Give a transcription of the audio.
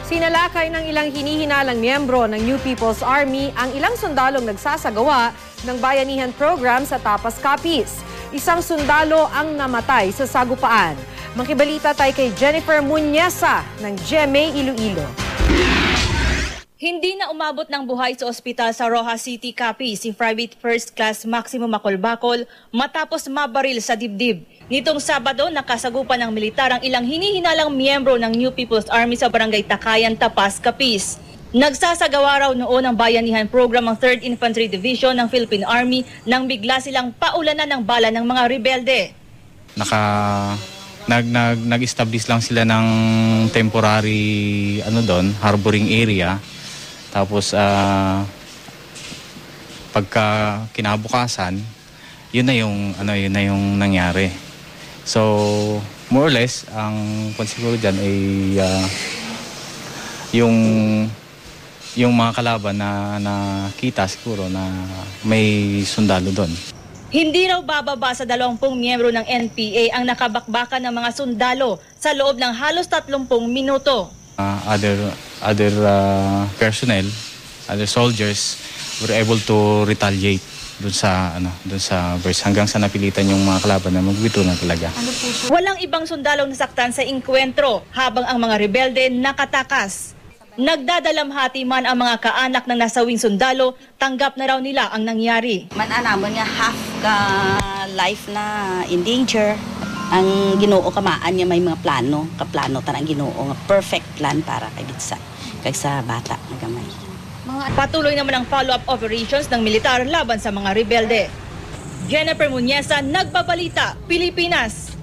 Sinalakay ng ilang hinihinalang miyembro ng New People's Army ang ilang sundalong nagsasagawa ng bayanihan program sa Tapas Capiz. Isang sundalo ang namatay sa sagupaan. Makibalita tayo kay Jennifer Muñesa ng GMA Iloilo. Hindi na umabot ng buhay sa ospital sa Rojas City, Capiz si Private First Class Maximo Macolbacol matapos mabaril sa dibdib. Nitong Sabado, nakasagupan ng militar ang ilang hinihinalang miyembro ng New People's Army sa Barangay Takayan, Tapas, Capiz. Nagsasagawa raw noon ang bayanihan program ang 3rd Infantry Division ng Philippine Army nang bigla silang paulanan ng bala ng mga rebelde. Nag-establish lang sila ng temporary harboring area. Tapos pagka kinabukasan, yun na yung nangyari. So more or less ang siguro diyan ay yung mga kalaban na nakita siguro na may sundalo doon. Hindi raw bababa sa 20 miyembro ng NPA ang nakabakbakan ng mga sundalo sa loob ng halos 30 minuto. Other personnel, other soldiers were able to retaliate doon sa verse hanggang sa napilitan yung mga kalaban na magbito na talaga. Walang ibang sundalong nasaktan sa inkwentro habang ang mga rebelde nakatakas. Nagdadalamhati man ang mga kaanak ng nasawing sundalo, tanggap na raw nila ang nangyari. Mananamon nga half ka life na in danger. Ang Ginoo kamaan niya may mga kaplano tanang Ginoo nga perfect plan para kay bitsa kay sa bata na gamay. Patuloy naman ang follow-up operations ng militar laban sa mga rebelde. Jennifer Muñesa, Nagbabalita, Pilipinas.